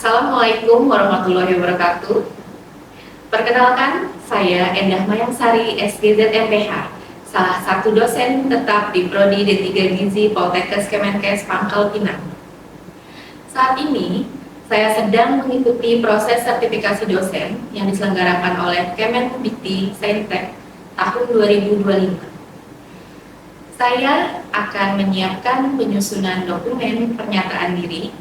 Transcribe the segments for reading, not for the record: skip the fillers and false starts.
Assalamualaikum warahmatullahi wabarakatuh. Perkenalkan, saya Endah Mayangsari, SGZ MPH, salah satu dosen tetap di Prodi D3 Gizi Poltekkes Kemenkes Pangkal Pinang. Saat ini, saya sedang mengikuti proses sertifikasi dosen yang diselenggarakan oleh Kemenbikti Saintek tahun 2025. Saya akan menyiapkan penyusunan dokumen pernyataan diri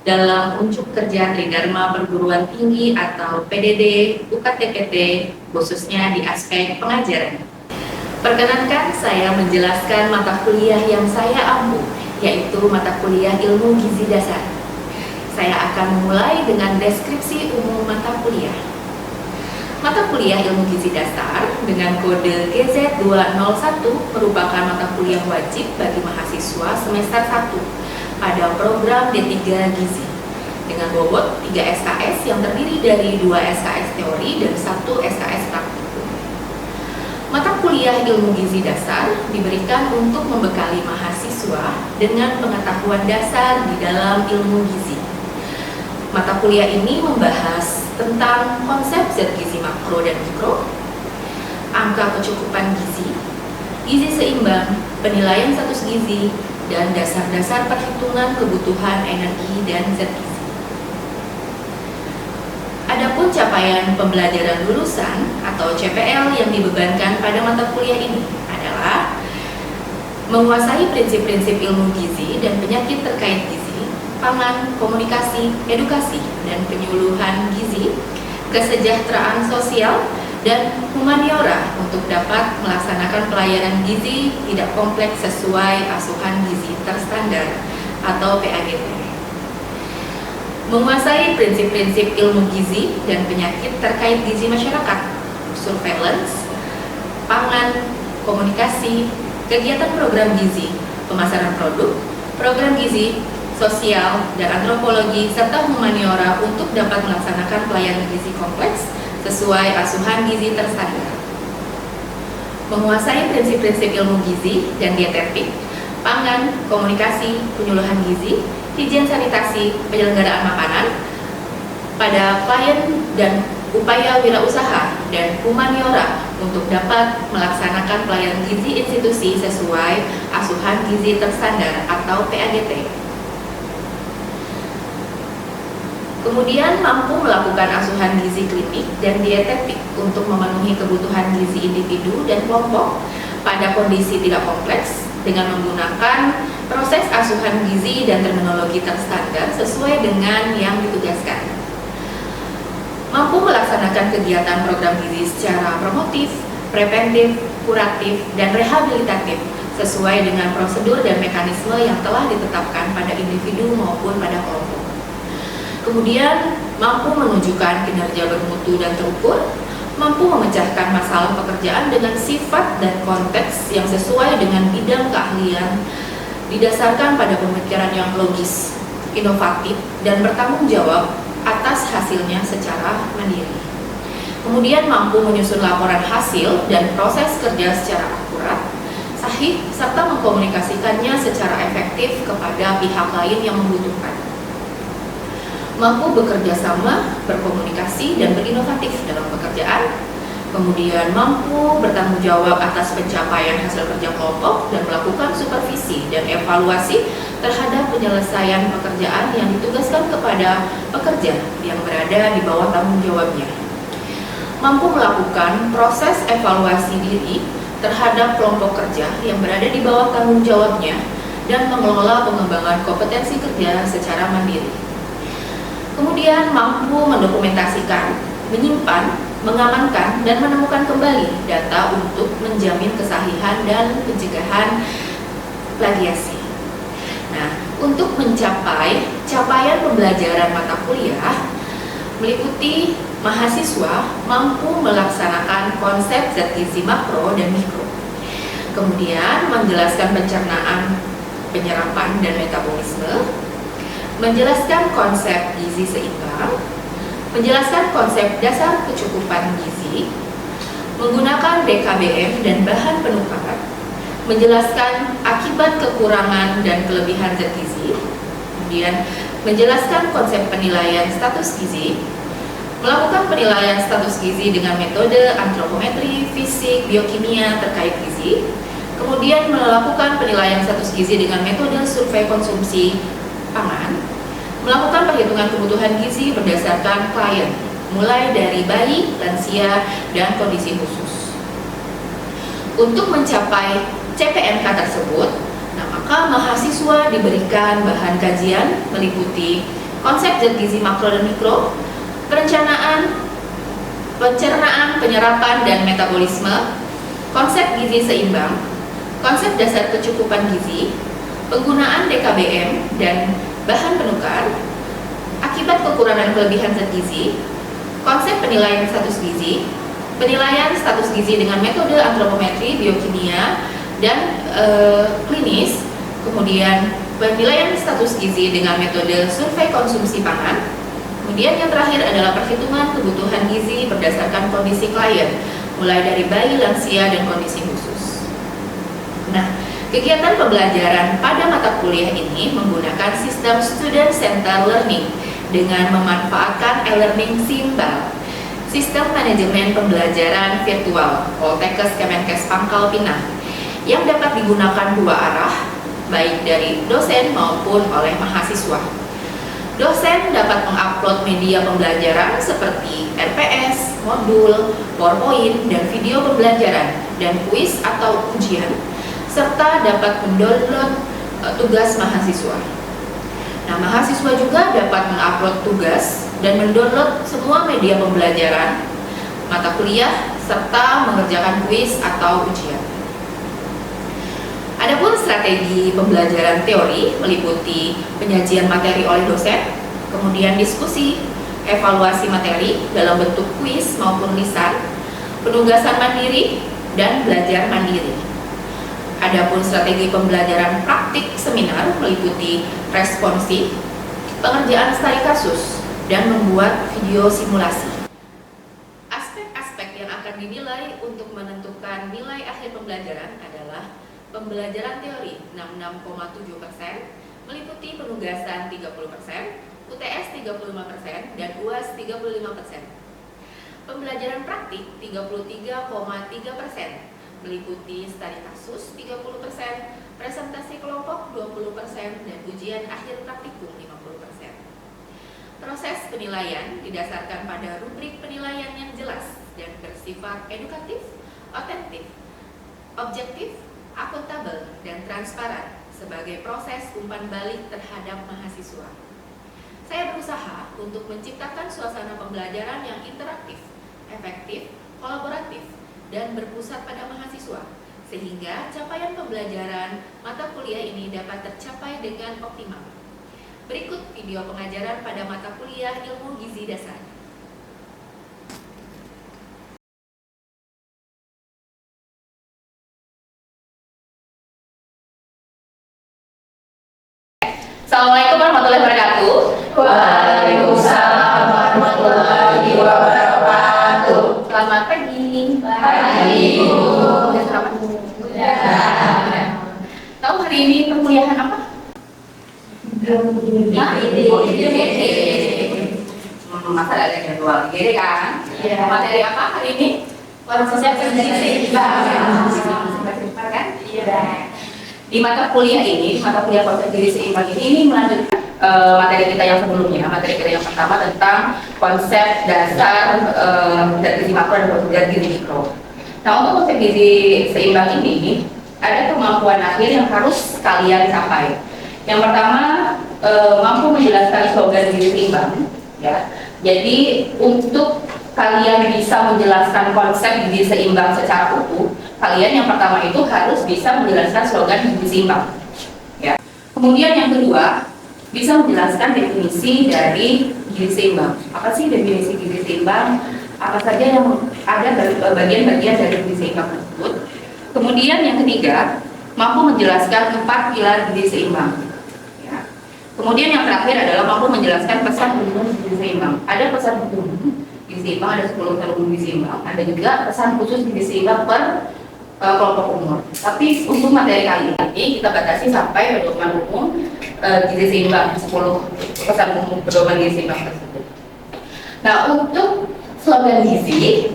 dalam unjuk kerja Tridharma Perguruan Tinggi atau PDD UKT-PT, khususnya di aspek pengajaran. Perkenankan saya menjelaskan mata kuliah yang saya ampu, yaitu mata kuliah Ilmu Gizi Dasar. Saya akan memulai dengan deskripsi umum mata kuliah. Mata kuliah Ilmu Gizi Dasar dengan kode GZ201 merupakan mata kuliah wajib bagi mahasiswa semester 1 pada program D3 Gizi dengan bobot 3 SKS yang terdiri dari 2 SKS teori dan 1 SKS praktikum. Mata kuliah Ilmu Gizi Dasar diberikan untuk membekali mahasiswa dengan pengetahuan dasar di dalam ilmu gizi. Mata kuliah ini membahas tentang konsep zat gizi makro dan mikro, angka kecukupan gizi, gizi seimbang, penilaian status gizi, dan dasar-dasar perhitungan kebutuhan energi dan zat gizi. Adapun capaian pembelajaran lulusan atau CPL yang dibebankan pada mata kuliah ini adalah menguasai prinsip-prinsip ilmu gizi dan penyakit terkait gizi, pangan, komunikasi, edukasi, dan penyuluhan gizi, kesejahteraan sosial, dan humaniora untuk dapat melaksanakan pelayanan gizi tidak kompleks sesuai asuhan gizi terstandar atau PAGT. Menguasai prinsip-prinsip ilmu gizi dan penyakit terkait gizi masyarakat, surveillance, pangan, komunikasi, kegiatan program gizi, pemasaran produk, program gizi, sosial, dan antropologi, serta humaniora untuk dapat melaksanakan pelayanan gizi kompleks sesuai asuhan gizi terstandar. Menguasai prinsip-prinsip ilmu gizi dan dietetik, pangan, komunikasi, penyuluhan gizi, higien sanitasi, penyelenggaraan makanan pada klien dan upaya wirausaha dan humaniora untuk dapat melaksanakan pelayanan gizi institusi sesuai asuhan gizi terstandar atau PAGT. Kemudian mampu melakukan asuhan gizi klinik dan dietetik untuk memenuhi kebutuhan gizi individu dan kelompok pada kondisi tidak kompleks dengan menggunakan proses asuhan gizi dan terminologi terstandar sesuai dengan yang ditugaskan. Mampu melaksanakan kegiatan program gizi secara promotif, preventif, kuratif, dan rehabilitatif sesuai dengan prosedur dan mekanisme yang telah ditetapkan pada individu maupun pada kelompok. Kemudian mampu menunjukkan kinerja bermutu dan terukur, mampu memecahkan masalah pekerjaan dengan sifat dan konteks yang sesuai dengan bidang keahlian, didasarkan pada pemikiran yang logis, inovatif, dan bertanggung jawab atas hasilnya secara mandiri. Kemudian mampu menyusun laporan hasil dan proses kerja secara akurat, sahih, serta mengkomunikasikannya secara efektif kepada pihak lain yang membutuhkan. Mampu bekerja sama, berkomunikasi, dan berinovatif dalam pekerjaan. Kemudian mampu bertanggung jawab atas pencapaian hasil kerja kelompok dan melakukan supervisi dan evaluasi terhadap penyelesaian pekerjaan yang ditugaskan kepada pekerja yang berada di bawah tanggung jawabnya. Mampu melakukan proses evaluasi diri terhadap kelompok kerja yang berada di bawah tanggung jawabnya dan mengelola pengembangan kompetensi kerja secara mandiri. Kemudian mampu mendokumentasikan, menyimpan, mengamankan, dan menemukan kembali data untuk menjamin kesahihan dan pencegahan plagiasi. Nah, untuk mencapai capaian pembelajaran mata kuliah, meliputi mahasiswa mampu melaksanakan konsep zat gizi makro dan mikro. Kemudian menjelaskan pencernaan, penyerapan, dan metabolisme, menjelaskan konsep gizi seimbang, menjelaskan konsep dasar kecukupan gizi, menggunakan BKBM dan bahan penukar, menjelaskan akibat kekurangan dan kelebihan zat gizi, kemudian menjelaskan konsep penilaian status gizi, melakukan penilaian status gizi dengan metode antropometri, fisik, biokimia terkait gizi, kemudian melakukan penilaian status gizi dengan metode survei konsumsi pangan, melakukan perhitungan kebutuhan gizi berdasarkan klien, mulai dari bayi, lansia, dan kondisi khusus. Untuk mencapai CPNK tersebut, maka mahasiswa diberikan bahan kajian meliputi konsep zat gizi makro dan mikro, pencernaan, penyerapan, dan metabolisme, konsep gizi seimbang, konsep dasar kecukupan gizi, penggunaan DKBM dan bahan penukar, akibat kekurangan kelebihan zat gizi, konsep penilaian status gizi, penilaian status gizi dengan metode antropometri, biokimia, dan klinis, kemudian penilaian status gizi dengan metode survei konsumsi pangan, kemudian yang terakhir adalah perhitungan kebutuhan gizi berdasarkan kondisi klien, mulai dari bayi, lansia, dan kondisi khusus. Nah, kegiatan pembelajaran pada mata kuliah ini menggunakan sistem Student Center Learning dengan memanfaatkan e-learning Simbal, sistem manajemen pembelajaran virtual Poltekkes Kemenkes Pangkal Pinang, yang dapat digunakan dua arah, baik dari dosen maupun oleh mahasiswa. Dosen dapat mengupload media pembelajaran seperti RPS, modul, PowerPoint, dan video pembelajaran, dan kuis atau ujian, serta dapat mendownload tugas mahasiswa. Nah, mahasiswa juga dapat mengupload tugas dan mendownload semua media pembelajaran, mata kuliah, serta mengerjakan kuis atau ujian. Adapun strategi pembelajaran teori meliputi penyajian materi oleh dosen, kemudian diskusi, evaluasi materi dalam bentuk kuis maupun lisan, penugasan mandiri, dan belajar mandiri. Adapun strategi pembelajaran praktik seminar meliputi responsif, pengerjaan studi kasus, dan membuat video simulasi. Aspek-aspek yang akan dinilai untuk menentukan nilai akhir pembelajaran adalah pembelajaran teori 66,7%, meliputi penugasan 30%, UTS 35%, dan UAS 35%. Pembelajaran praktik 33,3%, meliputi studi kasus 30%, presentasi kelompok 20%, dan ujian akhir praktikum 50%. Proses penilaian didasarkan pada rubrik penilaian yang jelas dan bersifat edukatif, otentik, objektif, akuntabel, dan transparan sebagai proses umpan balik terhadap mahasiswa. Saya berusaha untuk menciptakan suasana pembelajaran yang interaktif, efektif, kolaboratif, dan berpusat pada mahasiswa, sehingga capaian pembelajaran mata kuliah ini dapat tercapai dengan optimal. Berikut video pengajaran pada mata kuliah Ilmu Gizi Dasar. Assalamualaikum warahmatullahi wabarakatuh. Waalaikumsalam warahmatullahi wabarakatuh. Selamat pagi. Pagi. Udah sarapan? Udah. Tahu hari ini perkuliahan apa? Masa ada jadwal IGD kan? Iya. Materi apa hari ini? Konsep gizi seimbang kan? Iya. Di mata kuliah ini, di mata kuliah konsep gizi seimbang ini melanjutkan materi kita yang sebelumnya. Materi kita yang pertama tentang konsep dasar zat gizi makro dan zat gizi mikro. Nah, untuk konsep gizi seimbang ini ada kemampuan akhir yang harus kalian capai. Yang pertama, mampu menjelaskan slogan gizi seimbang, ya. Jadi untuk kalian bisa menjelaskan konsep gizi seimbang secara utuh, kalian yang pertama itu harus bisa menjelaskan slogan gizi seimbang, ya. Kemudian yang kedua, bisa menjelaskan definisi dari gizi seimbang. Apa sih definisi gizi seimbang? Apa saja yang ada bagian-bagian dari gizi seimbang tersebut? Kemudian yang ketiga, mampu menjelaskan 4 pilar gizi seimbang. Kemudian yang terakhir adalah mampu menjelaskan pesan umum gizi seimbang. Ada pesan umum gizi seimbang, ada 10 pesan umum gizi seimbang, ada juga pesan khusus gizi seimbang per kelompok umur. Tapi untuk materi kali ini kita batasi sampai pedoman umum gizi seimbang 10 pesan umum pedoman gizi seimbang tersebut. Nah, untuk slogan gizi,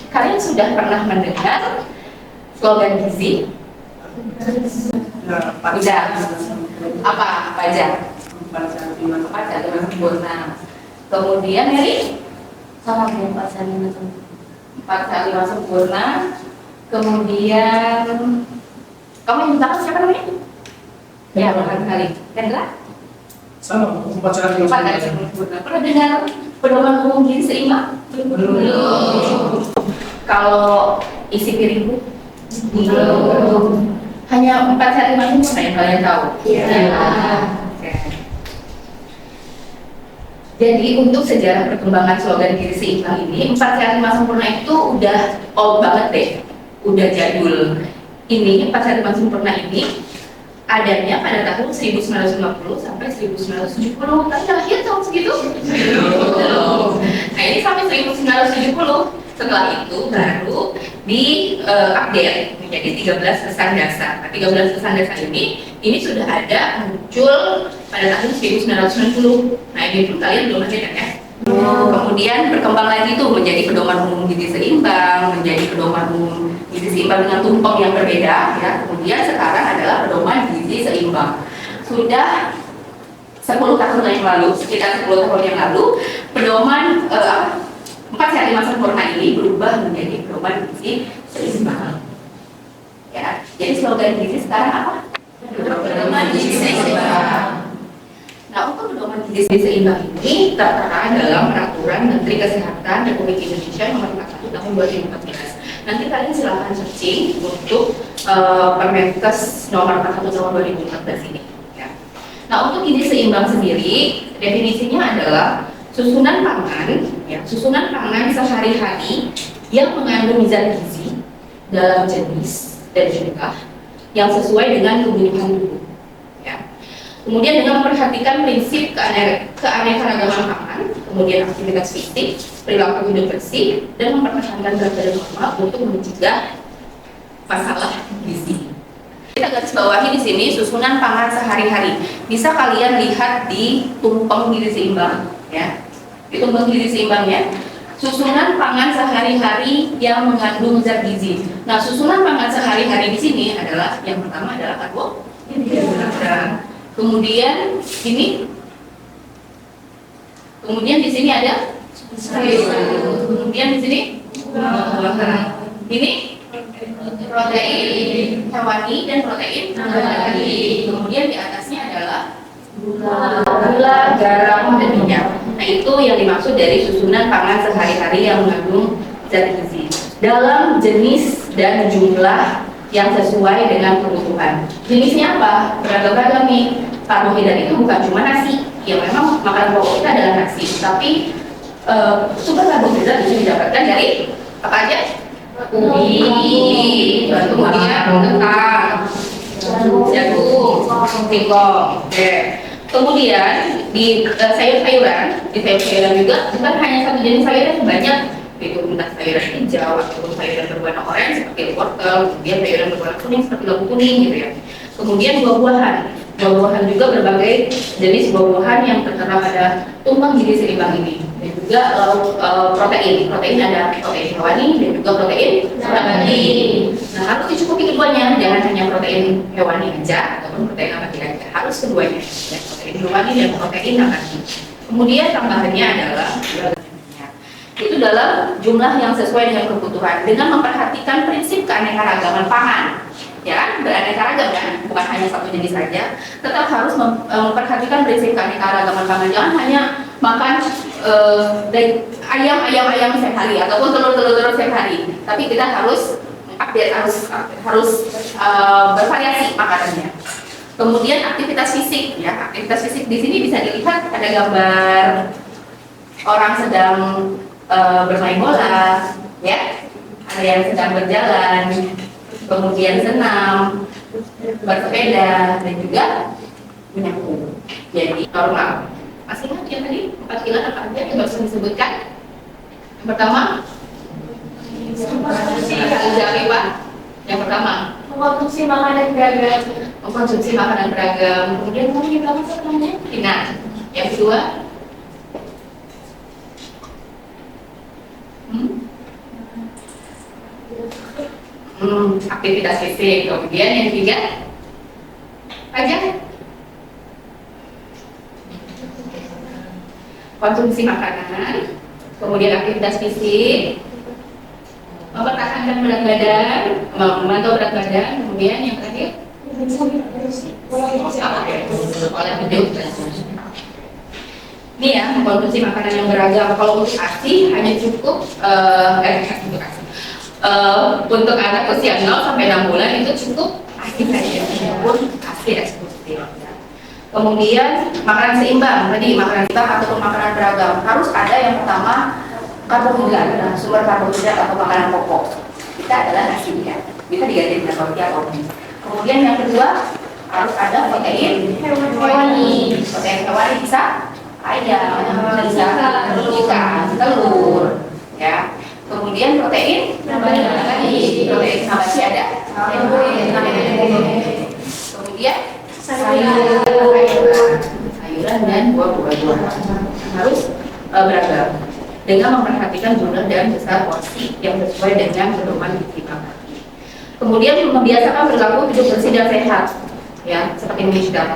kalian sudah pernah mendengar slogan gizi? Udah. Apa aja? 4 sehat 5 sempurna. Kemudian Mary? Sama Bu, 4 sehat 5 sempurna. 4 sehat 5 sempurna. Kemudian kamu yang minta siapa namanya? Ya, barangkali kali. Kendra? Sama, 4 sehat 5 4 sehat 5 sempurna. Pernah dengar pedoman umum gizi seimbang? Belum. Kalau isi piringku? Belum. Hanya 4 sehat 5 sempurna yang kalian tahu? Iya. Oke. Jadi untuk sejarah perkembangan slogan gizi seimbang ini 4 sehat 5 sempurna itu udah old banget deh, udah jadul. Ini 4 sehat 5 sempurna ini adanya pada tahun 1950 sampai 1970. Kalian lahir tahun segitu? Nah ini sampai 1970. Setelah itu baru di-update menjadi 13 pesan dasar. Nah, 13 pesan dasar ini sudah ada muncul pada tahun 1990. Nah ini pun kalian belum ada kan ya? Kemudian berkembang lagi tuh menjadi pedoman umum gizi seimbang, menjadi pedoman umum gizi seimbang dengan tumpeng yang berbeda ya. Kemudian sekarang adalah pedoman gizi seimbang. Sudah 10 tahun yang lalu, sekitar 10 tahun yang lalu, pedoman 4 sehat 5 sempurna ini berubah menjadi pedoman gizi seimbang. Ya, jadi slogan gizi sekarang apa? Pedoman gizi seimbang. Nah, untuk pedoman gizi seimbang ini tertera dalam Peraturan Menteri Kesehatan Republik Indonesia Nomor 41 Tahun 2014. Nanti kalian silahkan searching untuk Permenkes Nomor 41 Tahun 2014 ini. Ya. Nah, untuk gizi seimbang sendiri definisinya adalah susunan pangan sehari-hari yang mengandung zat gizi dalam jenis dan jumlah yang sesuai dengan kebutuhan tubuh. Ya. Kemudian dengan memperhatikan prinsip keanekaragaman pangan, kemudian aktivitas fisik, perilaku hidup bersih, dan mempertahankan berat badan normal untuk mencegah masalah gizi. Kita garis bawahi di sini susunan pangan sehari-hari. Bisa kalian lihat di tumpeng gizi seimbang, ya. Di tumpeng gizi seimbangnya, susunan pangan sehari-hari yang mengandung zat gizi. Nah, susunan pangan sehari-hari di sini adalah yang pertama adalah karbohidrat. Kemudian di sini ada sayur. Kemudian di sini buah-buahan. Ini protein hewani dan protein nabati. Kemudian di atasnya adalah gula, garam, dan minyak. Nah, itu yang dimaksud dari susunan pangan sehari-hari yang mengandung zat gizi dalam jenis dan jumlah yang sesuai dengan kebutuhan. Jenisnya apa? Beragam-ragam nih. Karbohidrat itu bukan cuma nasi. Ya memang makanan pokok kita adalah nasi, tapi sumber karbohidrat bisa didapatkan dari apa aja? Ubi, kemudian kentang, jagung, singkong. Kemudian di sayur-sayuran juga bukan hanya satu jenis sayuran, banyak, itu entah sayuran hijau ataupun sayuran berwarna oranye seperti wortel, kemudian sayuran berwarna kuning seperti labu kuning gitu ya. Kemudian buah-buahan juga berbagai jenis buah-buahan yang tertera pada tumpeng gizi seimbang ini. Dan juga protein ada protein hewani dan juga protein nabati. Nah, harus dicukupi keduanya, jangan hanya protein hewani aja ataupun protein nabati aja, harus keduanya, ya, protein hewani dan protein nabati. Kemudian tambahannya adalah itu dalam jumlah yang sesuai dengan kebutuhan dengan memperhatikan prinsip keanekaragaman pangan. Ya kan, beraneka ragam kan, bukan hanya satu jenis saja. Tetap harus memperhatikan prinsip keanekaragaman pangan. Jangan hanya makan ayam setiap hari ataupun telur setiap hari. Tapi kita harus update, harus bervariasi makanannya. Kemudian aktivitas fisik, ya, aktivitas fisik di sini bisa dilihat ada gambar orang sedang bermain bola, ya, ada yang sedang berjalan, kemudian senam, bersepeda, dan juga menyapu. Jadi normal. Masih ingat yang tadi 4 pilar apa aja yang baru disebutkan? Yang pertama, Pak. Yang pertama, Mengkonsumsi makanan beragam. mengkonsumsi makanan beragam. Kemudian kamu yang berapa sebenarnya? Nah, yang kedua, aktivitas fisik. Kemudian yang ketiga, aja konsumsi makanan, kemudian aktivitas fisik, mempertahankan berat badan, memantau berat badan, kemudian yang terakhir oleh hidup. Ini ya, mengkonsumsi makanan yang beragam. Kalau untuk ASI hanya cukup untuk anak usia 0 sampai 6 bulan itu cukup ASI saja, walaupun ASI eksklusif. Kemudian makanan seimbang, tadi makanan seimbang ataupun makanan beragam harus ada yang pertama karbohidrat, sumber karbohidrat atau makanan pokok. Kita adalah nasi ya, bisa diganti dengan roti atau mie. Kemudian yang kedua harus ada protein hewani. Protein hewani bisa ayam, bisa ikan, telur, ya. Kemudian protein nabati, protein nabati ada. Kemudian sayuran dan buah-buahan harus beragam dengan memperhatikan jumlah dan besar porsi yang sesuai dengan pedoman gizi makan. Kemudian membiasakan berlaku hidup bersih dan sehat, ya seperti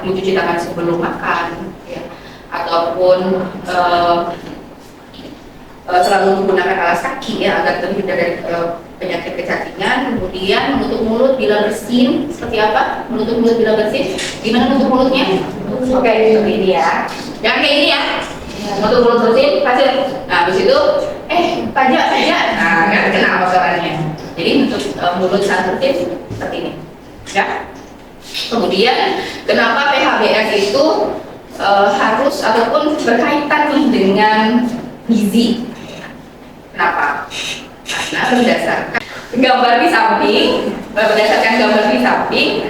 mencuci tangan sebelum makan, ya, ataupun selalu menggunakan alas kaki ya agar terhindar dari penyakit kecacingan. Kemudian menutup mulut bila bersin. Seperti apa? Menutup mulut bila bersin. Gimana menutup mulutnya? Oke, seperti ini ya. Jangan kayak ini ya. Menutup mulut bersin, hasil. Nah, habis itu, pajak. Nah, kan kena kotorannya. Jadi menutup mulut saat bersin seperti ini. Ya. Kemudian, kenapa PHBS itu harus ataupun berkaitan nih dengan gizi? Kenapa? Karena berdasarkan gambar di samping,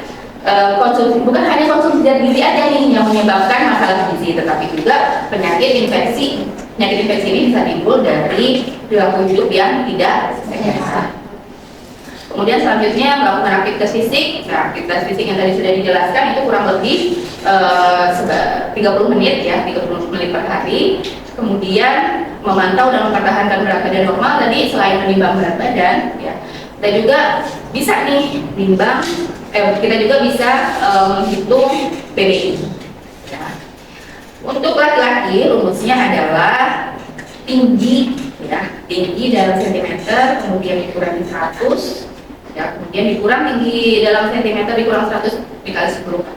konsumsi bukan hanya konsumsi zat gizi aja nih yang menyebabkan masalah gizi, tetapi juga penyakit infeksi. Penyakit infeksi ini bisa timbul dari perilaku hidup yang tidak sehat. Kemudian selanjutnya melakukan aktivitas fisik. Nah, aktivitas fisik yang tadi sudah dijelaskan itu kurang lebih 30 menit ya, 30 menit per hari. Kemudian memantau dan mempertahankan berat badan normal tadi selain menimbang berat badan, ya, kita juga bisa nih nimbang, kita juga bisa menghitung BMI. Ya. Untuk laki-laki rumusnya adalah tinggi, ya, tinggi dalam sentimeter, kemudian dikurangi 100, ya, kemudian dikurang tinggi dalam sentimeter dikurang 100 dikali 10%.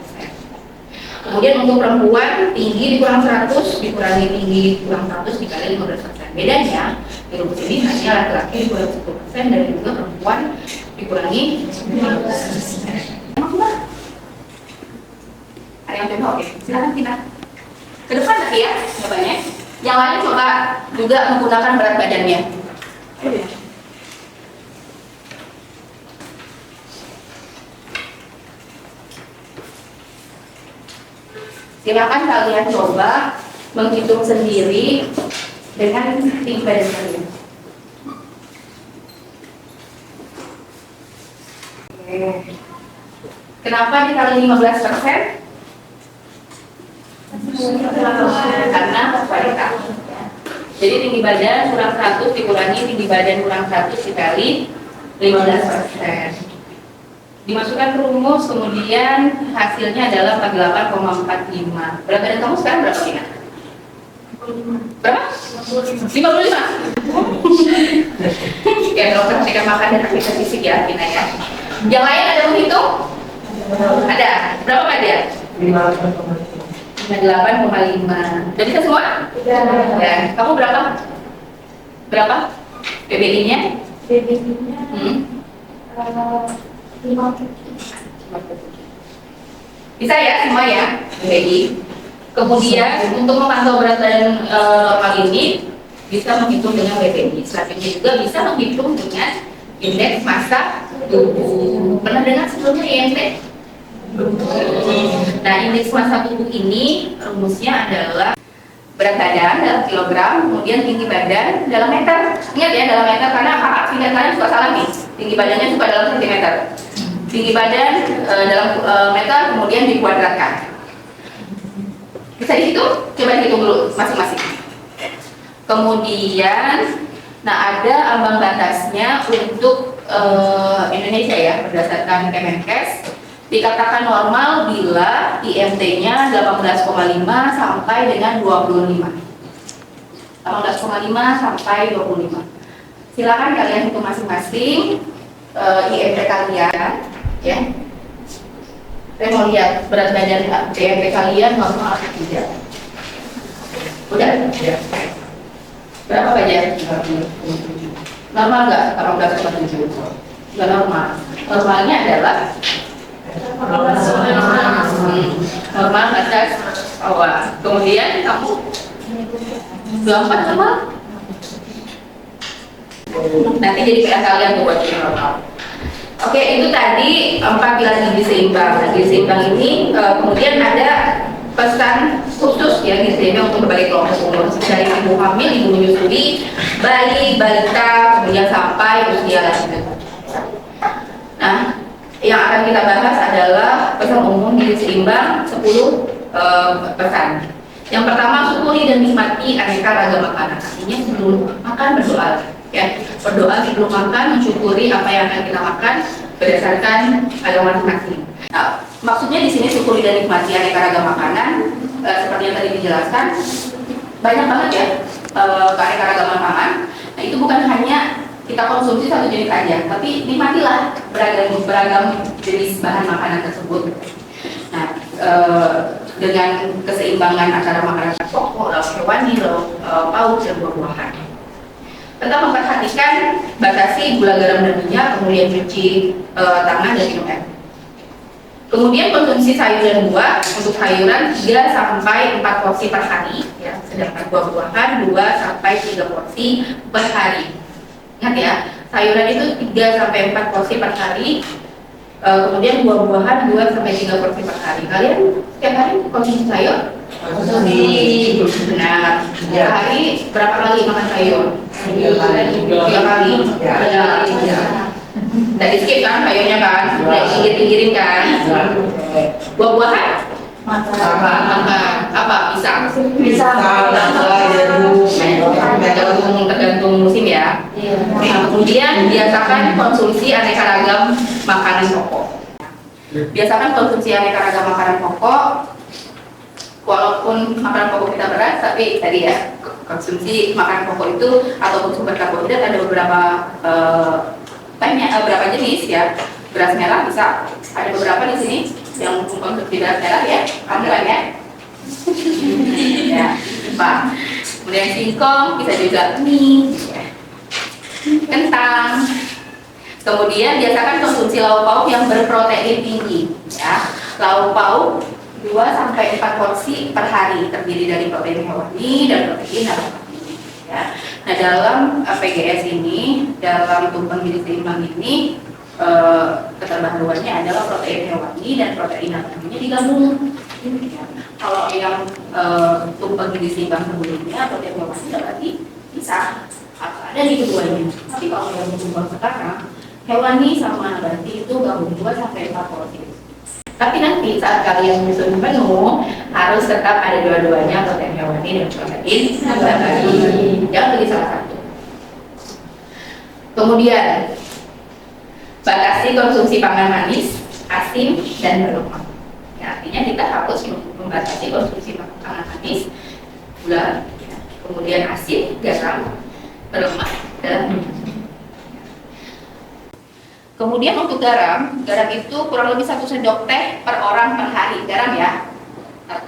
Kemudian untuk perempuan tinggi dikurang 100 dikurangi tinggi dikurang 100 dikali 15%. Bedanya di rumus ini hanya laki-laki dikurang 10% dan juga perempuan dikurangi 15%. Ada yang coba? Oke, silakan kita ke depan lagi ya jawabannya. Yang lain coba juga menggunakan berat badannya. Silakan kalian coba menghitung sendiri dengan tinggi badan kalian. Kenapa dikali 15%? Karena wanita. Jadi tinggi badan kurang 100 dikurangi tinggi badan kurang 100 dikali 15%. Dimasukkan ke rumus, kemudian hasilnya adalah 48,45. Berat badan kamu sekarang berapa, Tina? Berapa? 55. Ya, kalau perhatikan makan dan aktivitas fisik ya, Tina ya. Yang lain ada menghitung? Ada. Berapa ada? 58,5. Udah bisa semua? Ya. Kamu berapa? Berapa? BBI-nya? BBI-nya 50. Bisa ya semua ya, BBI. Kemudian untuk memantau berat badan normal ini bisa menghitung dengan BBI. Selanjutnya juga bisa menghitung dengan indeks massa tubuh. Pernah dengar sebelumnya IMT? Nah, indeks massa tubuh ini rumusnya adalah berat badan dalam kilogram, kemudian tinggi badan dalam meter. Ingat ya dalam meter karena kakak singkat kalian suka salah nih. Tinggi badannya suka dalam sentimeter. Tinggi badan dalam meter, kemudian dikuadratkan. Bisa dihitung? Coba dihitung dulu masing-masing. Kemudian, nah ada ambang batasnya untuk Indonesia ya, berdasarkan Kemenkes. Dikatakan normal bila IMT-nya 18,5 sampai dengan 25. 18,5 sampai 25. Silakan kalian hitung masing-masing IMT kalian, ya. Saya mau lihat berat badan IMT kalian normal atau tidak. Udah? Ya. Berapa Fajar? Normal nggak? 18,7. Nggak normal. Normalnya adalah normal atas bawah. Kemudian kamu 24 normal. Nanti jadi PR kalian tuh buat normal. Oke, itu tadi 4 pilar gizi seimbang. Nah, gizi seimbang ini kemudian ada pesan khusus ya gizi seimbang untuk berbagai kelompok umur, dari ibu hamil, ibu menyusui, bayi, balita, kemudian sampai usia lanjut. Nah, yang akan kita bahas adalah pesan umum gizi seimbang 10 pesan. Yang pertama, syukuri dan nikmati aneka ragam makanan. Artinya sebelum makan berdoa, ya. Berdoa sebelum makan, mensyukuri apa yang akan kita makan berdasarkan agama masing-masing. Nah, maksudnya di sini syukuri dan nikmati aneka ragam makanan, seperti yang tadi dijelaskan, banyak banget ya keanekaragaman pangan. Nah, itu bukan hanya kita konsumsi satu jenis aja, tapi nikmatilah beragam jenis bahan makanan tersebut. Nah, dengan keseimbangan antara makanan pokok, lauk hewani, lauk pauk, dan buah-buahan. Tetap memperhatikan batasi gula, garam, dan minyak, kemudian cuci tangan dan minum air. Kemudian konsumsi sayur dan buah. Untuk sayuran 3 sampai 4 porsi per hari, ya. Sedangkan buah-buahan 2 sampai 3 porsi per hari. Ingat ya, sayuran itu 3 sampai 4 porsi per hari. Kemudian buah-buahan 2 sampai 3 porsi per hari. Kalian setiap hari konsumsi sayur? Konsumsi. Benar. Sehari berapa kali makan sayur? 3 kali. Benar. Tadi skip kan sayurnya kan? Udah pinggir-pinggirin kan? Buah-buahan? Makan. Apa? Pisang? Tergantung musim ya. Nah, kemudian biasakan konsumsi aneka ragam makanan pokok. Biasakan konsumsi aneka ragam makanan pokok. Walaupun makanan pokok kita berat, tapi tadi ya konsumsi makanan pokok itu ataupun sumber karbohidrat ada beberapa beberapa jenis ya. Beras merah bisa, ada beberapa di sini yang mengkonsumsi beras merah ya, kamu kan ya? Ya, Pak. Kemudian singkong, bisa juga mie, ya. Kentang. Kemudian biasakan konsumsi lauk pauk yang berprotein tinggi, ya. Lauk pauk 2 sampai 4 porsi per hari, terdiri dari protein hewani dan protein nabati, ya. Nah, dalam PGS ini, dalam tumpeng gizi seimbang ini, keterbaruannya adalah protein hewani dan protein nabatinya digabung. Ya. Kalau yang tumpeng gizi seimbang sebelumnya, protein hewani nabati bisa ada di keduanya. Tapi kalau yang tumpeng sekarang, hewani sama nabati itu gabung 2 sampai 4 porsi. Tapi nanti saat kalian menyusun menu harus tetap ada dua-duanya, protein hewani dan protein nabati. Jangan pilih salah satu. Kemudian batasi konsumsi pangan manis, asin, dan berlemak. Ya, artinya kita harus membatasi konsumsi pangan manis, gula, ya. Kemudian asin, garam, berlemak, dan kemudian untuk garam itu kurang lebih 1 sendok teh per orang per hari. Garam ya, 1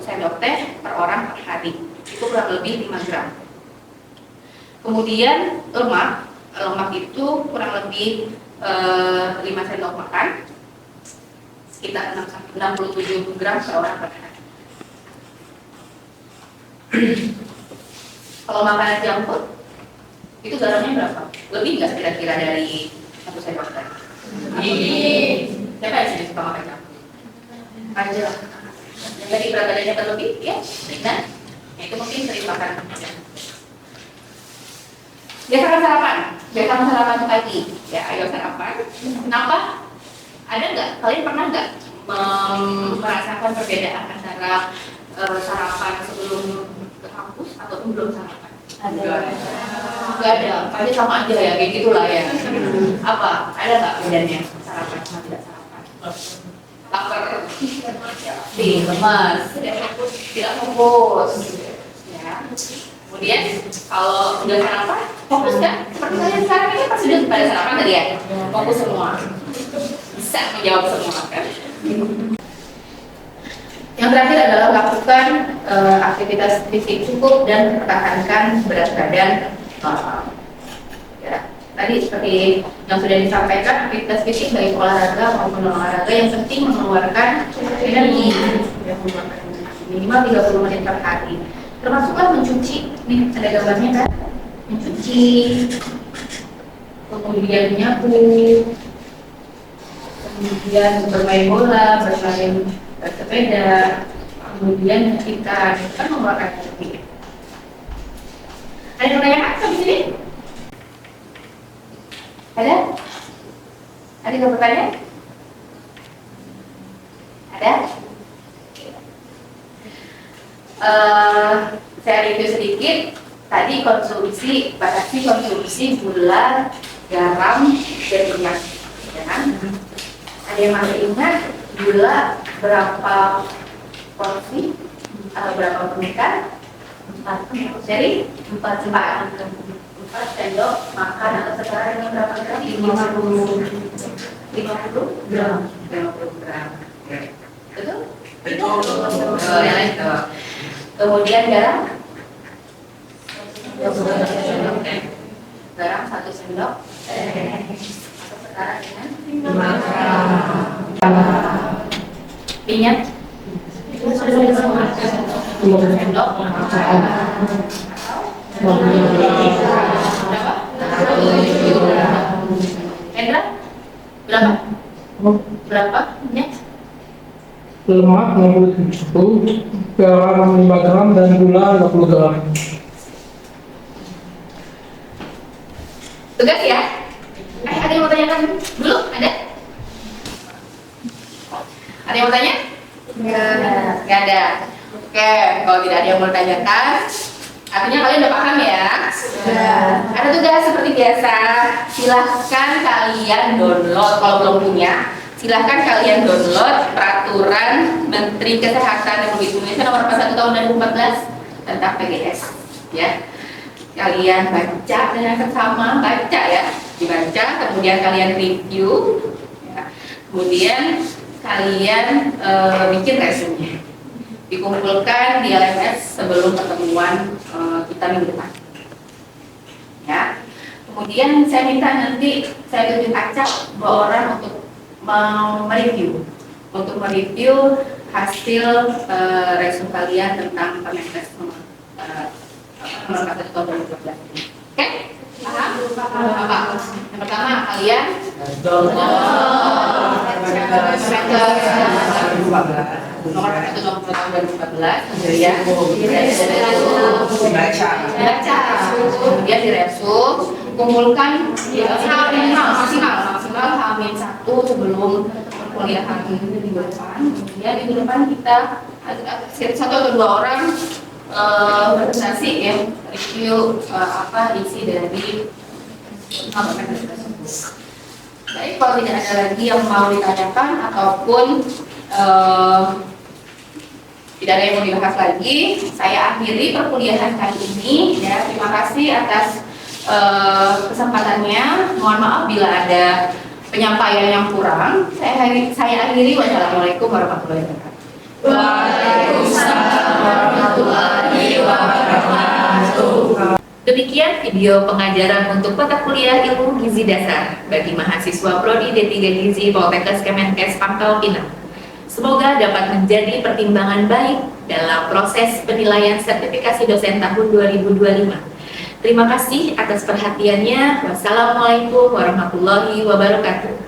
sendok teh per orang per hari. Itu kurang lebih 5 gram. Kemudian lemak itu kurang lebih 5 sendok makan, sekitar 67 gram per orang per hari. Kalau makanan junk food, itu garamnya berapa? Lebih nggak kira-kira dari 1 sendok teh? Siapa yang sini suka makan junk food? Aja. Jadi berat badannya berlebih, ya, ringan. Itu mungkin sering makan. Biasakan sarapan, biasakan sarapan pagi. Ya, ayo sarapan. Kenapa? Ada nggak? Kalian pernah nggak merasakan perbedaan antara sarapan sebelum ke kampus atau belum sarapan? Nggak ada. Pasti sama aja ya, kayak gitulah ya. Apa? Ada nggak bedanya sarapan sama tidak sarapan? Lapar, lemas, tidak fokus. Ya. Kemudian kalau udah sarapan, fokus kan? Seperti kalian sekarang ini pasti sudah pada sarapan tadi ya? Fokus semua, bisa menjawab semua kan? Yang terakhir adalah lakukan aktivitas fisik cukup dan pertahankan berat badan normal. Ya. Tadi seperti yang sudah disampaikan, aktivitas fisik baik olahraga maupun olahraga yang penting mengeluarkan energi, minimal 30 menit per hari. Termasuklah mencuci, nih ada gambarnya kan? Mencuci, kemudian menyapu, kemudian bermain bola, bermain sepeda, kemudian kita kan mengeluarkan energi. Ada yang bertanya sampai sini? Ada? Ada yang bertanya? Ada? Saya review sedikit. Tadi batasi konsumsi gula, garam, dan minyak. Ya kan? Ada yang masih ingat gula berapa porsi atau berapa permukaan? 4 dari 4 sendok makan atau sekarang ini berapa gram? 50 gram. 50 gram. Betul? Betul. Ya, itu. Kemudian garam? Garam 1 sendok. Atau sekarang dengan 5 gram. Minyak? Itu sudah semua. 1 sendok. Berapa? Hendra? Berapa? Berapa? Minyak? Lemak 60, garam 5 gram, dan gula 50 gram. Tugas ya? Ada yang mau tanyakan dulu? Ada? Ada yang mau tanya? Nggak ada. Oke, kalau tidak ada yang mau tanyakan, artinya kalian udah paham ya? Ada tugas seperti biasa. Silahkan kalian download kalau belum punya. Silahkan kalian download peraturan Menteri Kesehatan Republik Indonesia nomor 41 tahun 2014 tentang PGS. Ya, kalian baca dengan seksama, baca ya, dibaca, kemudian kalian review, ya. Kemudian kalian bikin resume, dikumpulkan di LMS sebelum pertemuan kita minggu depan. Ya, kemudian saya minta nanti saya tunjuk acak 2 orang untuk mereview hasil resume kalian tentang Permenkes nomor 41 tahun 2014. Oke? Paham? Apa? Yang pertama kalian nomor 41 tahun 2014 ya. Baca. Kemudian diresume, kumpulkan maksimal H-1 sebelum perkuliahan minggu depan. Kemudian minggu depan kita sekitar 1 atau 2 orang presentasi ya, review apa isi dari Permenkes tersebut. Baik, kalau tidak ada lagi yang mau ditanyakan ataupun tidak ada yang mau dibahas lagi, saya akhiri perkuliahan kali ini ya. Terima kasih atas kesempatannya. Mohon maaf bila ada penyampaian yang kurang. Saya akhiri. Wassalamualaikum warahmatullahi wabarakatuh. Waalaikumsalam warahmatullahi wabarakatuh. Demikian video pengajaran untuk mata kuliah Ilmu Gizi Dasar bagi mahasiswa Prodi D3 Gizi Poltekkes Kemenkes Pangkal Pinang. Semoga dapat menjadi pertimbangan baik dalam proses penilaian sertifikasi dosen tahun 2025. Terima kasih atas perhatiannya. Wassalamualaikum warahmatullahi wabarakatuh.